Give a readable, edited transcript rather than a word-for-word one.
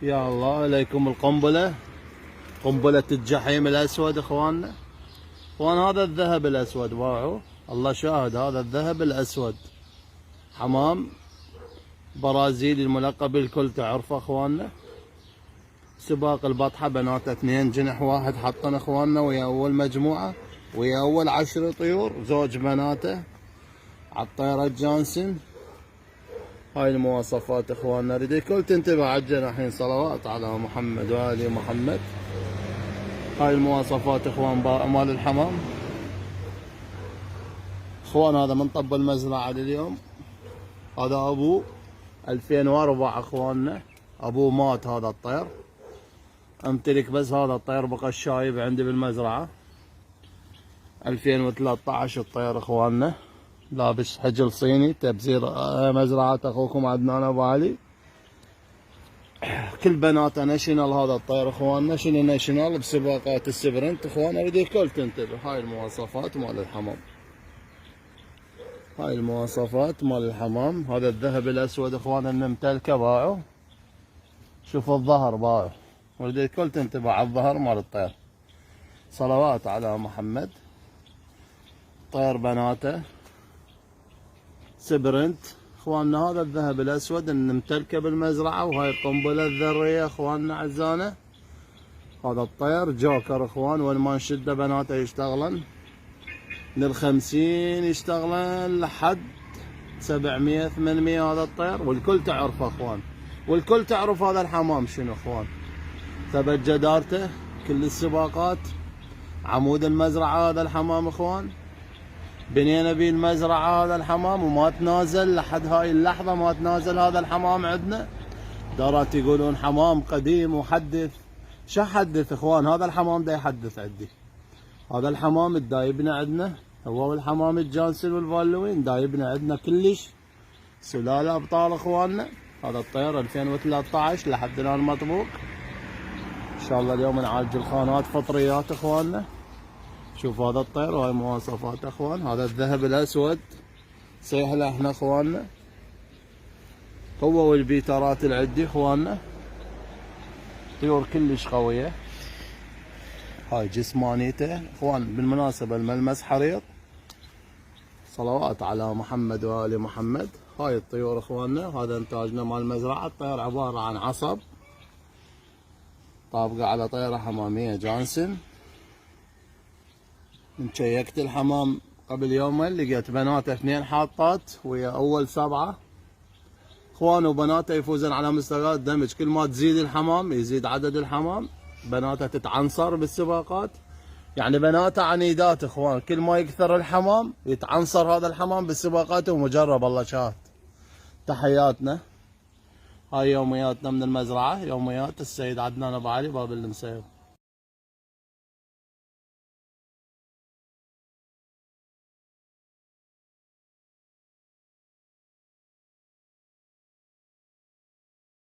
يا الله عليكم القنبلة، قنبلة الجحيم الأسود إخواننا. إخوان هذا الذهب الأسود باعوا، الله شاهد، هذا الذهب الأسود حمام برازيلي الملقب بالكل تعرفه إخواننا. سباق البطحة بناته 2 جنح واحد حطن إخواننا، ويا أول مجموعة ويا أول 10 طيور، زوج بناته عالطيرة جانسون. هاي المواصفات إخواننا، ردي الكل تنتبه على الجناحين، صلوات على محمد وآل محمد. هاي المواصفات إخوان مال الحمام. إخوان هذا من طب المزرعة لليوم، هذا أبوه 2004 إخواننا، أبوه مات هذا الطير، أمتلك بس هذا الطير بقى الشايب عندي بالمزرعة. 2013 الطير إخواننا، لابس حجل صيني، تبزير مزرعة أخوكم عدنان أبو علي. كل بناته ناشونال هذا الطير إخواننا، شنو ناشونال بسباقات السبرنت إخواننا، بدي الكل تنتبه. هاي المواصفات مال الحمام، هاي المواصفات مال الحمام. هذا الذهب الأسود إخواننا الممتلكة باعوا، شوفوا الظهر باعوا، ولدي الكل تنتبه على الظهر مال الطير، صلوات على محمد. طير بناته سبرنت اخواننا، هذا الذهب الاسود الممتلكه بالمزرعه. وهاي القنبله الذريه اخواننا عزانه. هذا الطير جوكر اخوان، وين ما نشده بناته يشتغلن من 50 يشتغلن لحد 700 800 هذا الطير، والكل تعرفه اخوان، والكل تعرف هذا الحمام شنو اخوان. ثبت جدارته كل السباقات، عمود المزرعه هذا الحمام اخوان. بنينا بيه المزرعة هذا الحمام وما تنازل لحد هاي اللحظة، ما تنازل هذا الحمام عندنا. دارات يقولون حمام قديم وحدث، شو حدث اخوان؟ هذا الحمام دا يحدث عندي. هذا الحمام الدايبنا عندنا هو والحمام الجانسون والفالوين، دايبنا عندنا كلش سلالة ابطال اخواننا. هذا الطير 2013 لحد الان مطبوق، ان شاء الله اليوم نعالج الخانات فطريات اخواننا. شوف هذا الطير وهاي مواصفات اخوان. هذا الذهب الاسود سيحله احنا اخواننا، هو والبيترات العدي اخواننا، طيور كلش قوية. هاي جسمانيته اخوان، بالمناسبة الملمس حرير، صلوات على محمد وآل محمد. هاي الطيور اخواننا، هذا انتاجنا مال المزرعة. الطير عبارة عن عصب طابقة على طيرة حمامية جانسون. من شيكت الحمام قبل يومين لقيت بناته 2 حاطات ويا اول 7 اخوان، وبناته يفوزن على مستويات دمج. كل ما تزيد الحمام يزيد عدد الحمام، بناته تتعنصر بالسباقات، يعني بناته عنيدات اخوان. كل ما يكثر الحمام يتعنصر هذا الحمام بالسباقات، ومجرب الله شاهد. تحياتنا، هاي يومياتنا من المزرعة، يوميات السيد عدنان ابو علي باب المسيو.